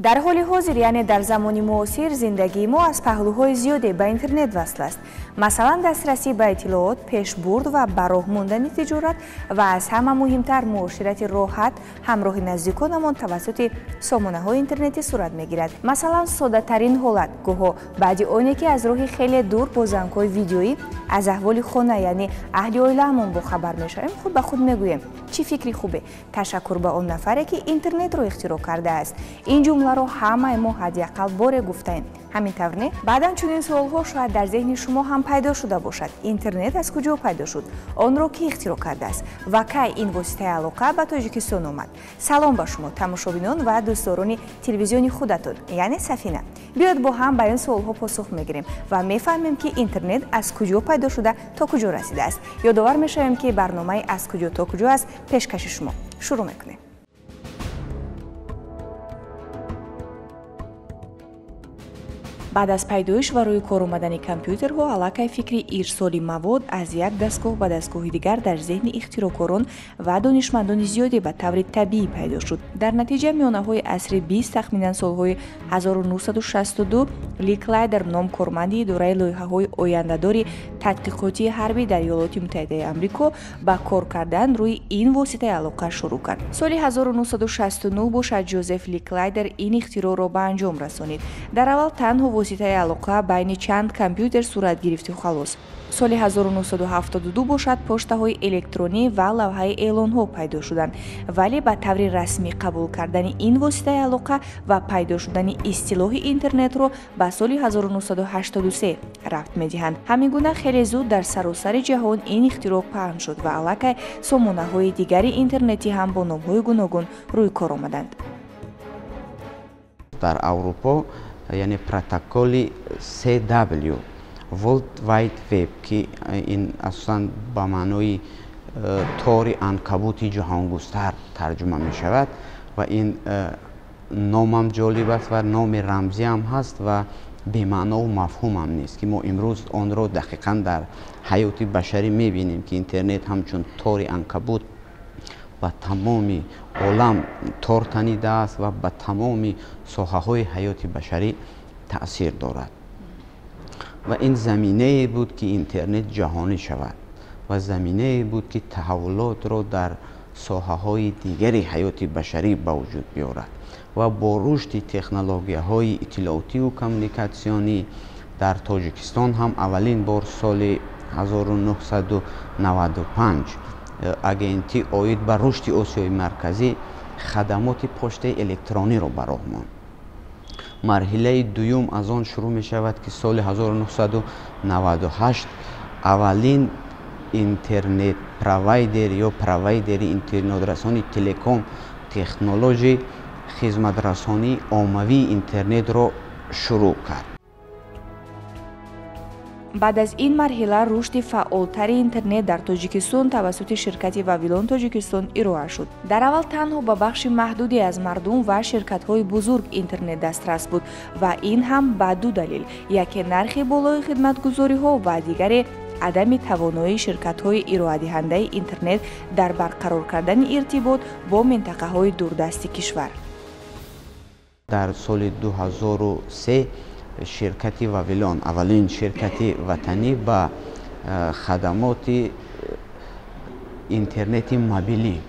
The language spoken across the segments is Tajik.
در حال حاضر یعنی در زمان معاصر زندگی ما از پهلوهای زیادی به اینترنت وصل است. مثلا دسترسی به اطلاعات، پیشبرد و براه ماندن تجارت و از همه مهمتر معاشرت راحت همراه نزدیکانمان توسط سامانه‌های اینترنتی صورت می‌گیرد. مثلا ساده ترین حالت گویا بعد آنی که از راه خیلی دور با زنگ‌های ویدیویی از احوال خانه یعنی اهل عائله‌مون با خبر می‌شویم، خود به خود می‌گوییم چی فکری خوبه، تشکر به آن نفری که اینترنت را اختراع کرده است. این جمله رو همه ما حداقل بار گفتیم. همین طور نه بعداً چنین سوال‌ها شاید در ذهن شما هم پیدا شده باشد. اینترنت از کجا پیدا شد؟ آن را کی اختراع کرده است و کی این واسطه علاقه به تاجیکستان آمد؟ سلام به شما تماشابینان و دوستداران تلویزیونی خودتون یعنی سفینه. بیاید با هم به این سوال‌ها پاسخ می‌گیریم و می‌فهمیم که اینترنت از کجا پیدا شده تا کجا رسیده است. یادآور می‌شویم که برنامه از کجا تا کجا است پیشکش شما. شروع می‌کنیم. بعد از پیدایش و روی کار آمدن کامپیوترها علاقه فکری ارسال مواد از یک دستگاه به دستگاه دیگر در ذهن اختراعکاران و دانشمندان زیادی به طور طبیعی پیدا شد. در نتیجه میانه‌های عصر 20 تخمینا سالهای 1962 لی کلایدر نام کارمند اداره لایحه‌های آینده‌داری تحقیقاتی حربی در ایالات متحده آمریکا به کار کردن روی این واسطه علاقه شروع کرد. سال 1969 باشد جوزف لی کلایدر این اختراع را به انجام رسانید. در اول تنها واسطه علاقه بین چند کامپیوتر صورت گرفت و خلاص. سال 1972 باشد پشته‌های الکترونی و لوحه اعلان‌ها پیدا شدند، ولی به طور رسمی قبول کردن این واسطه علاقه و پیدا شدن اصطلاح اینترنت را به سال 1983 رفت می‌دهند. همین گونه خیلی زود در سراسر جهان این اختراع پهن شد و علاقه سامانه‌های دیگری اینترنتی هم با نام‌های گوناگون روی کار آمدند. در اروپا یعنی پروتکل CW World Wide Web که این اصلا با معنای تور عنکبوت جهان گستر ترجمه می شود و این نامم جالب است و نام رمزی هم هست و به معنا و مفهوم هم نیست که ما امروز آن را دقیقا در حیات بشری می بینیم که اینترنت همچون تور عنکبوت و تمام عالم تور تنیده است و به تمام ساحه‌های حیات بشری تأثیر دارد و این زمینه بود که اینترنت جهانی شود و زمینه بود که تحولات را در ساحه‌های دیگری حیات بشری به وجود بیاورد و با رشد تکنولوژی‌های اطلاعاتی و کمیونیکاسیونی در تاجیکستان هم اولین بار سال 1995 اگنتی آید به رشد آسیای مرکزی خدمات پشت الکترونی را براه ماند. مرحله دوم از آن شروع می شود که سال 1998 اولین اینترنت پروایدر یا پروایدر اینترنت رسانی تلکام تکنولوژی خدمت رسانی عمومی اینترنت را شروع کرد. بعد از این مرحله رشد فعالتر اینترنت در تاجیکستان توسط شرکت واویلون تاجیکستان ارائه شد. در اول تنها به بخش محدودی از مردم و شرکت‌های بزرگ اینترنت دسترس بود و این هم به دو دلیل: یکی نرخ بالای خدمت‌گزاری‌ها و دیگری عدم توانایی شرکت‌های ارائه دهنده اینترنت در برقرار کردن ارتباط با منطقه‌های دوردست کشور. در سال 2003 شرکت واویلون اولین شرکت وطنی با خدمات اینترنت موبیلی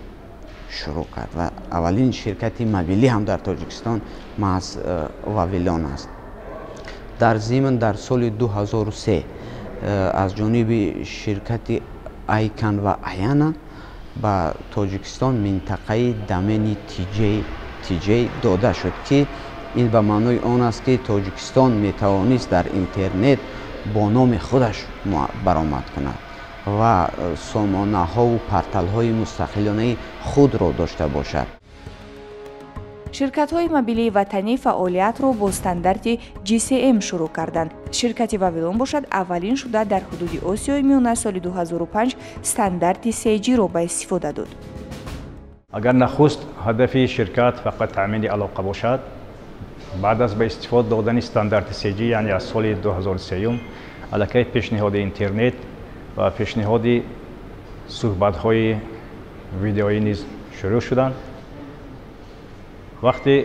شروع کرد و اولین شرکت موبیلی هم در تاجیکستان محض واویلون است. در ضمن در سال 2003 از جانب شرکت آیکن و آیانا با تاجیکستان منطقه دامن TJ داده شد که این به معنای آن است که تاجیکستان می توانست در اینترنت با نام خودش برآمد کند و سامانه ها و پورتال های مستقلانه خود را داشته باشد. شرکت‌های موبیلی وطنی فعالیت را با استاندارد GSM شروع کردند. شرکت واویلون باشد اولین شده در حدود آسیای میانه سال 2005 استاندارد 3G را به استفاده داد. اگر نخست هدف شرکت فقط تامین علاقه باشد، بعد از به استفاده دادن استاندارد 3G یعنی از سال 2003 علاقه پیشنهاد اینترنت و پیشنهاد صحبت‌های ویدئویی نیز شروع شدند. وقتی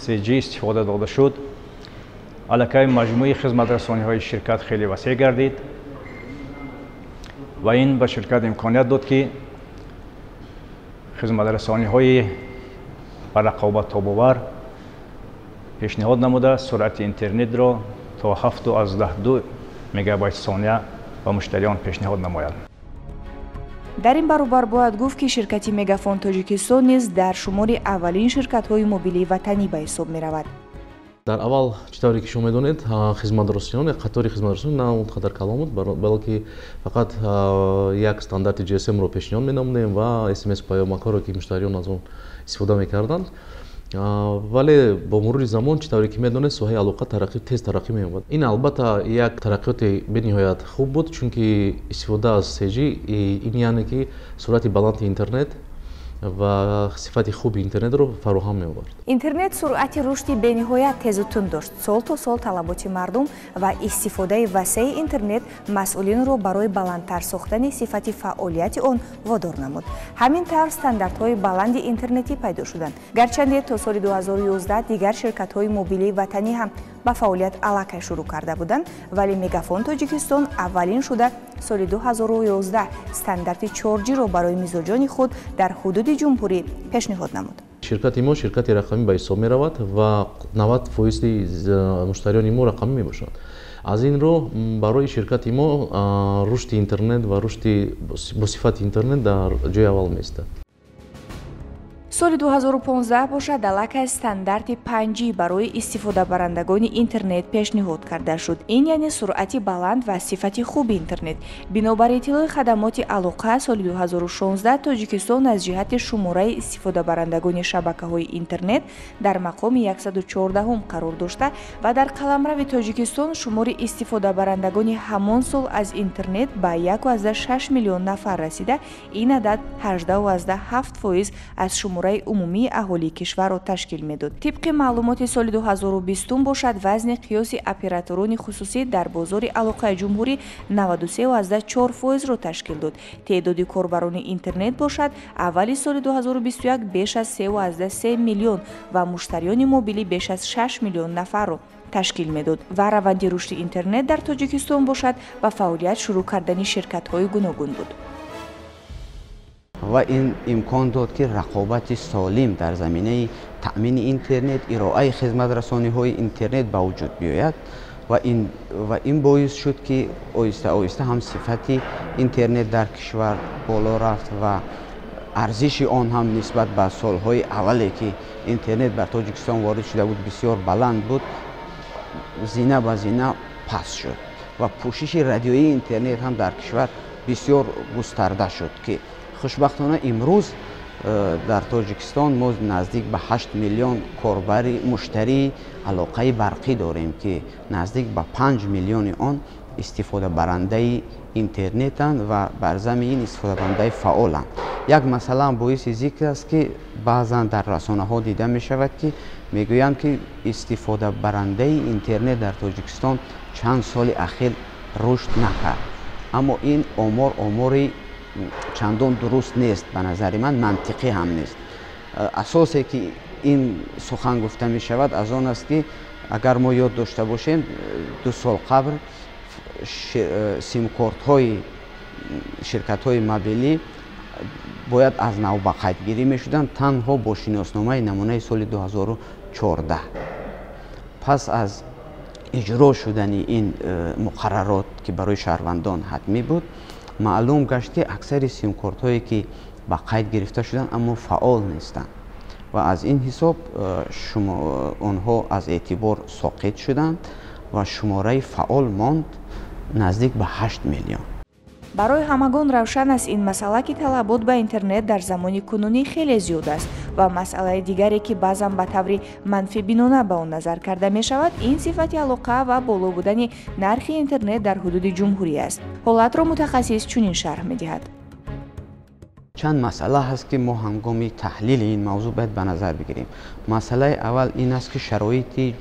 3G استفاده داده شد، الکی مجموعه خدمت‌رسانی‌های شرکت خیلی وسیع گردید و این به شرکت امکانیت داد که خدمت‌رسانی‌های با رقابت تاب‌آور پیشنهاد نموده سرعت اینترنت را تا 7.2 مگابایت ثانیه به مشتریان پیشنهاد نماید. در این برابر باید گفت که شرکت مگافون تاجیکستان نیز در شمار اولین شرکت‌های موبیلی وطنی به حساب می‌رود. در اول چطوری که شما می‌دونید خدمت‌رسانی قطاری خدمت‌رسانی نه اونقدر کلان بود، بلکه فقط یک استاندارد GSM رو پیشنهاد می‌نمودیم و SMS پیامک‌ها رو که مشتریان از اون استفاده می‌کردند. ولی با مرور زمان چطوری که می‌دونید سوهای علاقه تیز ترقی می‌یابد. این البته یک ترقیات بنهایت خوب بود، چون که استفاده از 3G این یعنی که سرعت بلند اینترنت و صفت خوب اینترنت رو فراهم می‌آورد. اینترنت سرعت رشد بین‌نهایت تیز و تند داشت. سال تا سال طلبات مردم و استفاده وسیع اینترنت مسئولین رو برای بلندتر ساختن صفت فعالیت آن وادار نمود. همین طور استانداردهای بلند اینترنتی پیدا شدند. گرچند تا سال 2011 دیگر شرکت‌های موبیلی وطنی هم با فعالیت علاقه شروع کرده بودند، ولی مگافون تاجیکستان اولین شده سال 2011 استاندارد 4G رو برای مزاجان خود در حدود جمهوری پیشنهاد نمود. شرکت ما شرکت رقمی به حساب می رود و 90% مشتریان ما رقمی می باشند. از این رو برای شرکت ما رشد اینترنت و رشد با صفت اینترنت در جای اول می است. سال 2015 باشد علاقه استاندارد 5G برای استفاده برندگان اینترنت پیشنهاد کرده شد. این یعنی سرعت بلند و صفت خوب اینترنت. بنابر اطلاع خدمات علاقه سال 2016 تاجیکستان از جهت شماره استفاده برندگان شبکه‌های اینترنت در مقام 114 قرار داشته و در قلمرو تاجیکستان شمار استفاده برندگان همان سال از اینترنت به 1.6 میلیون نفر رسیده. این عدد 18.7% از شماره عمومی اهالی کشور را تشکیل می‌داد. طبق معلومات سال 2020 باشد وزن قیاسی اپراتوران خصوصی در بازار علاقه جمهوری 93.4% را تشکیل داد. تعداد کاربران اینترنت باشد اول سال 2021 بیش از 3.3 میلیون و مشتریان موبیلی بیش از 6 میلیون نفر را تشکیل می‌داد و روند رشد اینترنت در تاجیکستان باشد و فعالیت شروع کردن شرکت‌های گوناگون بود. و این امکان داد که رقابت سالم در زمینه تأمین اینترنت، ارائه خدمت‌رسانی‌های اینترنت به وجود بیاید و این باعث شد که آهسته آهسته هم صفت اینترنت در کشور بالا رفت و ارزش آن هم نسبت به سالهای اولی که اینترنت بر تاجیکستان وارد شده بود بسیار بلند بود، زینه به زینه پس شد و پوشش رادیویی اینترنت هم در کشور بسیار گسترده شد که خوشبختانه امروز در تاجیکستان ما نزدیک به 8 میلیون کاربر مشتری علاقه برقی داریم که نزدیک به 5 میلیون آن استفاده برنده اینترنتند و بر زمین استفاده برنده فعالند. یک مسئله باعث ذکر است که بعضا در رسانه ها دیده می شود که میگویند که استفاده برنده اینترنت در تاجیکستان چند سال اخیر رشد نکرد، اما این آمار چندان درست نیست. به نظر من منطقی هم نیست. اساسی که این سخن گفته می شود از آن است که اگر ما یاد داشته باشیم 2 سال قبل سیم کارت های شرکت های موبیلی باید از نو به قید گیری می شدند تنها با شناسنامه نمونه سال 2014. پس از اجرا شدن این مقررات که برای شهروندان حتمی بود، معلوم گشت که اکثر سیم کارت هایی که به قید گرفته شدند اما فعال نیستند و از این حساب آنها از اعتبار ساقط شدند و شماره فعال ماند نزدیک به 8 میلیون. برای همگان روشن است این مسئله که طلبات به اینترنت در زمان کنونی خیلی زیاد است و مسئله دیگری که بعضا به طور منفی بینانه به آن نظر کرده می شود این صفت علاقه و بالا بودن نرخ اینترنت در حدود جمهوری است. حالت را متخصص چنین شرح می دهد. چند مسئله هست که ما هنگام تحلیل این موضوع باید به نظر بگیریم. مسئله اول این است که شرایط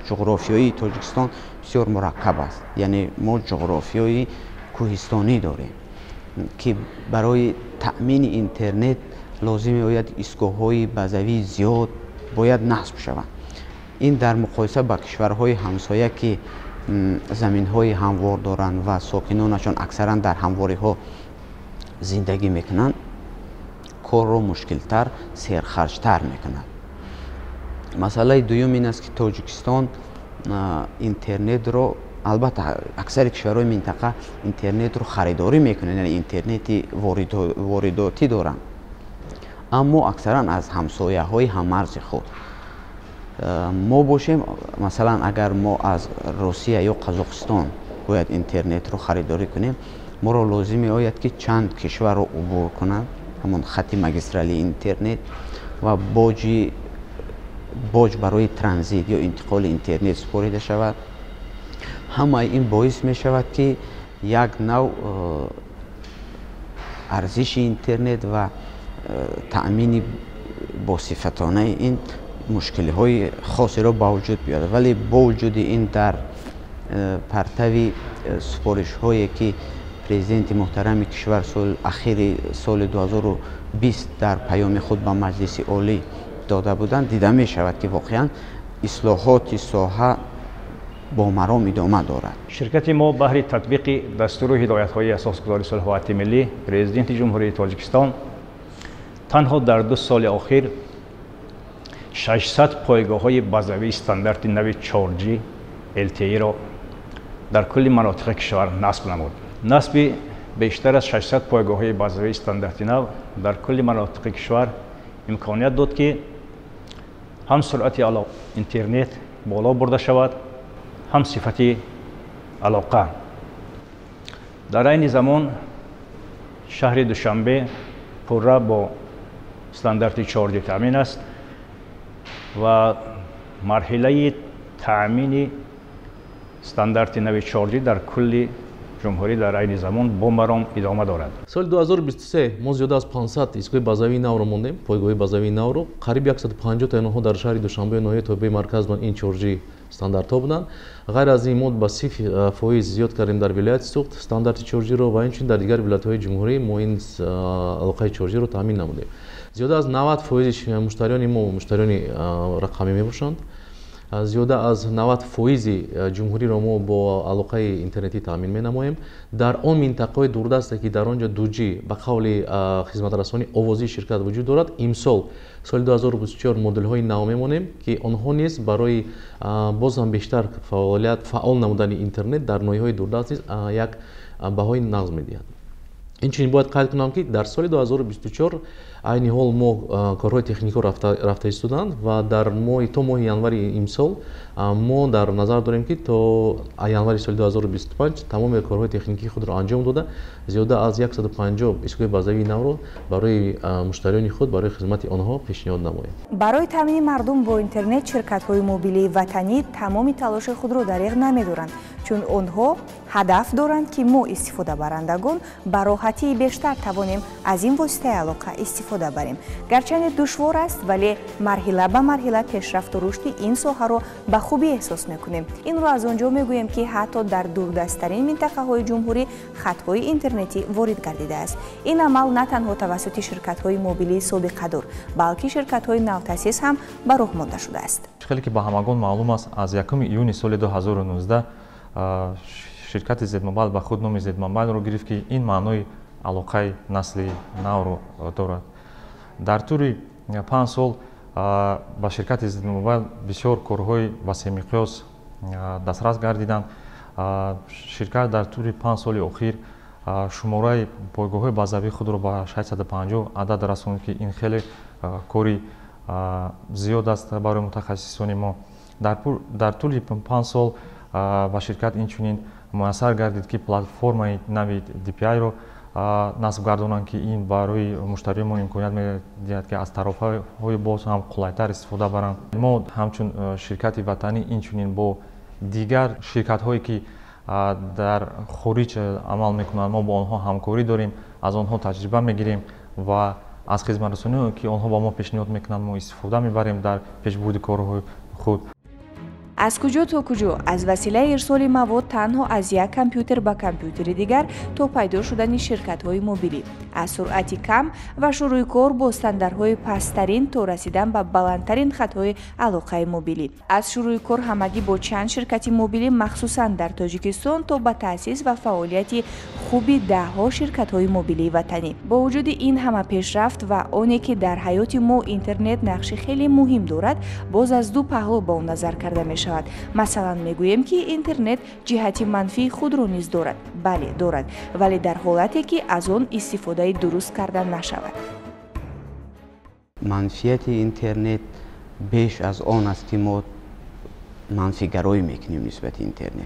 جغرافیایی تاجیکستان بسیار مرکب است. یعنی ما جغرافیایی کوهستانی داریم که برای تأمین اینترنت لازم باید ایستگاه‌های بازوی زیاد бояд насб шаванд. ин дар муқоиса ба кишварҳои ҳамсоя ки заминҳои ҳамвор доранд ва сокинонашон аксаран дар ҳамвориҳо зиндагӣ мекунанд, корро мушкилтар, серхарҷтар мекунад. масъалаи дуюм ин аст ки тоҷикистон интернетро, албатта аксари кишварҳои минтақа интернетро харидорӣ мекунанд, яъне интернети воридотӣ доранд, аммо аксаран аз ҳамсояҳои ҳаммарзи худ. мо бошем, масалан агар мо аз Русия ё Қазоқистон бояд интернетро харидорӣ кунем, моро лозим меояд ки чанд кишварро убур кунад, ҳамон хати магистралии интернет ва боҷ барои транзит ё интиқоли интернет супорида шавад. ҳамаи ин боис мешавад ки як нав арзиши интернет ва таъмини босифатонаи ин мушкилиҳои хосеро ба вуҷуд биёрад. Вале бо вуҷуди ин дар партави супоришҳое ки президенти муҳтарами кишвар ахири соли 2020 дар паёми худ ба маҷлиси олӣ дода буданд, дида мешавад ки воқеан ислоҳоти соҳа бо маром идома дорад. ширкати мо баҳри татбиқи дастуру ҳидоятҳои асосгузори сулҳуватти миллӣ, президенти ҷумҳурии Тоҷикистон танҳо дар 2 соли охир 600 пойгоҳҳои базавии стандарти нави 4G LTE-ро дар кулли манотиқи кишвар насб намуд. насби бештар аз 600 пойгоҳҳои базавии стандарти нав дар кулли манотиқи кишвар имконият дод ки ҳам суръати интернет боло бурда шавад, ҳам сифати алоқа. дар айни замон шаҳри Душанбе пурра бо стандарти 4G таъмин аст ва марҳилаи таъмини стандарти нави 4G дар кулли ҷумҳурӣ дар айни замон бо маром идома дорад. соли 2023 мо зиёда аз 500 истгоҳи базавии навро мондем, пойгоҳи базавии навро, қариб 150 та онҳо дар шаҳри Душанбе ноҳияи тобеи марказ ин 4G стандартҳо буданд. ғайр аз ин мо ба 30% зиёд кардем дар вилояти Суғд стандарти 4G-ро ва инчунин дар дигар вилоятҳои ҷумҳурӣ мо ин алоқаи 4G-ро таъмин намудем. зиёда аз 90% муштариёни мо муштариёни рақамӣ мебошанд. зиёда аз 90% ҷумҳуриро мо бо алоқаи интернетӣ таъмин менамоем. дар он минтақаҳои дурдасте ки дар он ҷо 2G ба қавли хизматрасони овозии ширкат вуҷуд дорад, имсол соли 2024 модулҳои нав мемонем ки онҳо низ барои боз ҳам бештар фаъол намудани интернет дар ноҳияҳои дурдаст низ як баҳои нағз медиҳад. инчунин бояд қайд кунам ки дар соли 2024 айни ҳол мо корҳои технико рафта истоданд ва дар то моҳи январи имсол мо дар назар дорем ки то январи соли 2025 тамоми корҳои техникии худро анҷом дода зиёда аз 150 истгоҳи базавии навро барои муштариёни худ барои хизмати онҳо пешниҳод намоем. барои таъмини мардум бо интернет ширкатҳои мобилии ватанӣ тамоми талоши худро дариғ намедоранд, чун онҳо ҳадаф доранд ки мо истифодабарандагон ба роҳатии бештар тавонем аз ин воситаи алоқа истифода барем. гарчанде душвор аст, вале марҳила ба марҳила пешрафту рушди ин соҳаро ба хубӣ эҳсос мекунем. инро аз он ҷо мегӯем ки ҳатто дар дурдасттарин минтақаҳои ҷумҳурӣ хатҳои интернетӣ ворид гардидааст. ин амал на танҳо тавассути ширкатҳои мобилии собиқадор, балки ширкатҳои навтасис ҳам ба роҳ монда шудааст. хеле ки ба ҳамагон маълум аст, аз 1 июни соли 2019 ширкати Z-Mobile ба худ номи Z-Mobile-ро гирифт ки ин маънои алоқаи насли навро дорад. дар тӯри 5 сол ба ширкати Z-Mobile бисёр корҳои васеъмиқёс дастрас гардиданд. ширкат дар тӯри 5 соли охир шумораи пойгоҳҳои базавии худро ба 650 адад расонд ки ин хеле кори зиёд аст барои мутахассисони мо. дар тӯли 5 сол ба ширкат инчунин муяссар гардид ки платформаи нави DPI-ро насб гардонанд ки ин барои муштариён мо имконият медиҳад ки аз тарафҳои боз ҳам қулайтар истифода баранд. мо ҳамчун ширкати ватанӣ инчунин бо дигар ширкатҳое ки дар хориҷ амал мекунанд, мо бо онҳо ҳамкорӣ дорем, аз онҳо таҷриба мегирем ва аз хизматрасониҳое ки онҳо ба мо пешниҳод мекунанд мо истифода мебарем дар пешбурди корҳои худ. از کجا تا کجا از وسیله ارسال مواد تنها از یک کامپیوتر به کامپیوتر دیگر تا پیدا شدن شرکت‌های موبیلی، از سرعت کم و شروع کار با استانداردهای پست‌ترین تا رسیدن به بلندترین خطهای علاقه موبیلی، از شروع کار همگی با چند شرکت موبیلی مخصوصاً در تاجیکستان تا به تأسیس و فعالیت خوبی ده‌ها شرکت‌های موبیلی وطنی. با وجود این همه پیشرفت و آنی که در حیات ما اینترنت نقش خیلی مهم دارد، باز از دو پهلو به آن نظر کرده می شود. مثلا میگوییم که اینترنت جهت منفی خود را نیز دارد. بله دارد، ولی در حالتی که از آن استفاده درست کرده نشود. منفیت اینترنت بیش از آن است که ما منفی گرایی میکنیم نسبت اینترنت.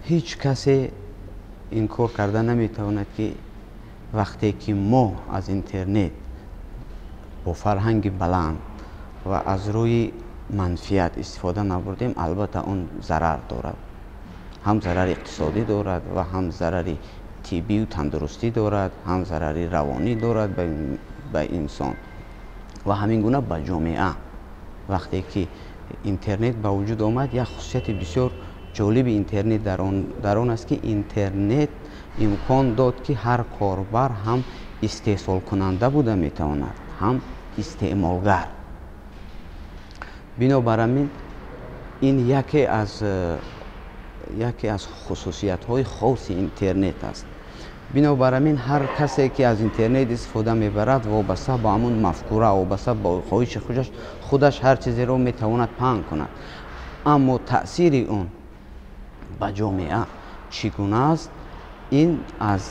هیچ کسی این کار کرده نمیتواند که وقتی که ما از اینترنت با فرهنگ بلند و از روی منفیت استفاده نبردیم، البته اون ضرر دارد. هم ضرر اقتصادی دارد و هم ضرر طبی و تندرستی دارد، هم ضرر روانی دارد به انسان و همین گونه به جامعه. وقتی که اینترنت به وجود آمد، یک خصوصیت بسیار جالب اینترنت در آن است که اینترنت امکان داد که هر کاربر هم استحصال کننده بوده میتواند، هم استعمالگر. بنابراین این یکی از خصوصیت های خاص اینترنت است. بنابراین هر کسی که از اینترنت استفاده میبرد وابسته به همون مفکوره، وابسته به خواهش خودش هر چیزی رو میتواند پهن کند. اما تأثیر اون به جامعه چگونه است؟ این از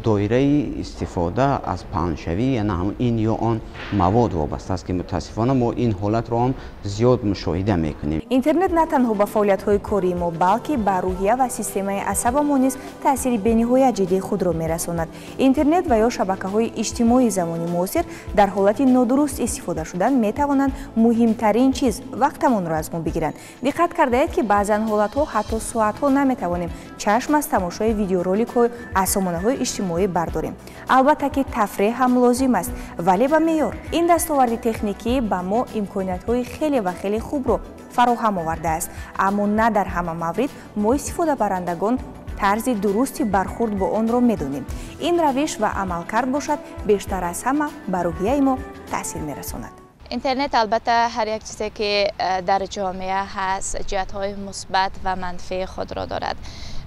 دایره استفاده از پهنشوی یعنی هم این یا آن مواد وابسته است که متاسفانه ما این حالت رو هم زیاد مشاهده میکنیم. اینترنت نه تنها به فعالیت‌های کاری ما بلکه به روحیه و سیستم عصب ما نیز تأثیر بی‌نهایت جدی خود را می‌رساند. اینترنت و یا شبکه‌های اجتماعی زمانی معاصر در حالت نادرست استفاده شدن می‌توانند مهمترین چیز وقتمون را از ما بگیرند. دقت کرده اید که بعضاً حالت‌ها حتی ساعت‌ها نمی‌توانیم چشم از تماشای ویدیورول‌های از سامانه‌های اجتماعی برداریم. البته که تفریح هم لازم است، ولی به معیار. این دستاورد تکنیکی به ما امکانیت‌های خیلی و خیلی خوب رو فراهم آورده است، اما نه در همه مورد ما استفاده برندگان طرز درستی برخورد با آن را می‌دانیم. این روش و عملکرد باشد بیشتر از همه بر روحیه ما تاثیر می‌رساند. اینترنت البته هر یک چیزی که در جامعه هست جهت‌های مثبت و منفی خود را دارد.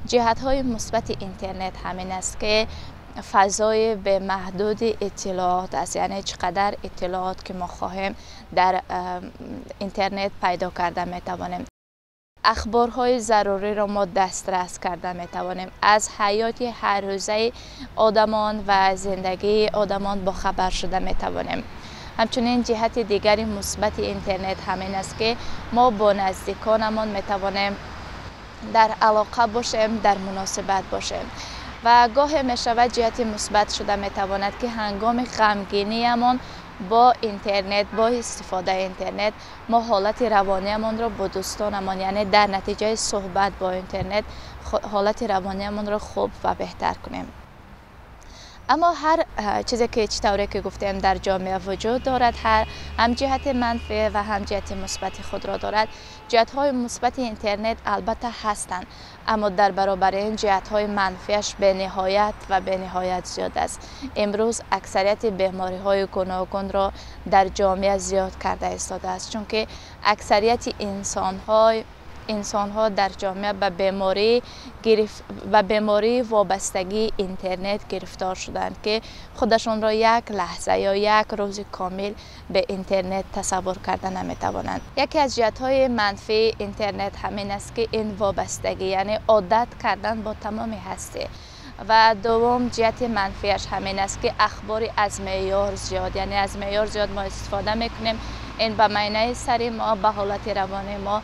جهت‌های مثبت اینترنت همین است که فضای به محدود اطلاعات است، یعنی چقدر اطلاعات که ما خواهیم در اینترنت پیدا کرده میتوانیم. اخبارهای ضروری را ما دسترس کرده میتوانیم. از حیات هر روزه آدمان و زندگی آدمان با خبر شده میتوانیم. همچنین جهت دیگری مثبت اینترنت همین است که ما با نزدیکانمان میتوانیم در علاقه باشیم، در مناسبت باشیم. و گاهی می شود جهت مثبت شده می تواند که هنگام غمگینیمان با اینترنت، با استفاده اینترنت ما حالت روانیمان را با دوستانمان، یعنی در نتیجه صحبت با اینترنت حالت روانیمان را خوب و بهتر کنیم. اما هر چیزی که چطوری که گفتیم در جامعه وجود دارد، هم جهت منفی و هم جهت مثبت خود را دارد. جهت‌های مثبت اینترنت البته هستند، اما در برابر این جهت‌های منفیش به نهایت زیاد است. امروز اکثریت بیماری‌های گوناگون را در جامعه زیاد کرده ایستاده است، چون که اکثریت انسان‌ها در جامعه به بیماری وابستگی اینترنت گرفتار شدند که خودشون را یک لحظه یا یک روز کامل به اینترنت تصور کرده نمی‌توانند. یکی از جهت‌های منفی اینترنت همین است که این وابستگی، یعنی عادت کردن با تمام هستی. و دوم جهت منفیش همین است که اخباری از معیار زیاد، یعنی از معیار زیاد ما استفاده میکنیم. این به معنی سری ما به حالت روانی ما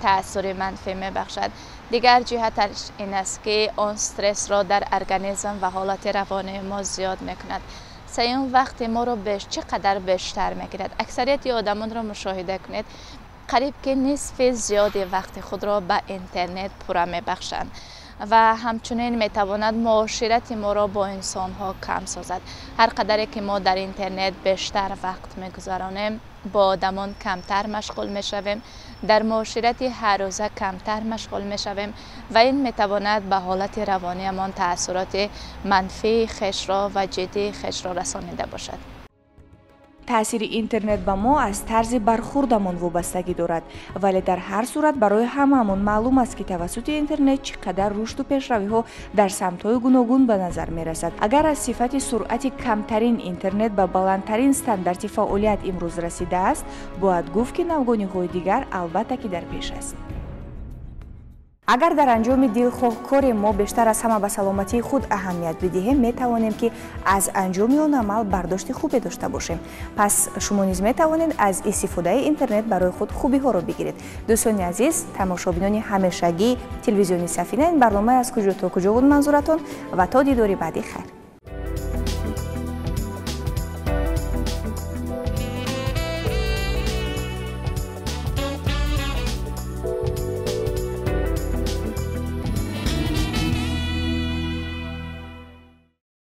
تأثیر منفی میبخشد. دیگر جهتش این است که آن استرس را در ارگانیسم و حالت روانی ما زیاد میکند. سیوم وقت ما را چقدر بیشتر میگیرد. اکثریت آدمان را مشاهده کنید، قریب که نصف زیاد وقت خود را به اینترنت پوره میبخشند و همچنین میتواند معاشرت ما را با انسان ها کم سازد. هر قدری که ما در اینترنت بیشتر وقت میگذرانیم با آدمان کمتر مشغول میشویم، در معاشرت هر روزه کمتر مشغول میشویم و این میتواند به حالت روانیمان تاثیرات منفی خش را و جدی خش را رسانیده باشد. تأثیر اینترنت به ما از طرز برخوردمان وابستگی دارد، ولی در هر صورت برای هممون معلوم است که توسط اینترنت چقدر رشد و پیشروی ها در سمت‌های گوناگون به نظر می‌رسد. اگر از صفت سرعت کمترین اینترنت به بلندترین استاندارد فعالیت امروز رسیده است، باید گفت که نوگانی‌های دیگر البته که در پیش است. اگر در انجام دلخواه کار ما بیشتر از همه به سلامتی خود اهمیت بدهیم، می توانیم که از انجام آن عمل برداشت خوبی داشته باشیم. پس شما نیز می توانید از استفاده اینترنت برای خود خوبی ها را بگیرید. دوستان عزیز، تماشابینان همیشگی تلویزیونی سفینه، این برنامه از کجا تا کجا بود منظورتون و تا دیداری بعدی خیر.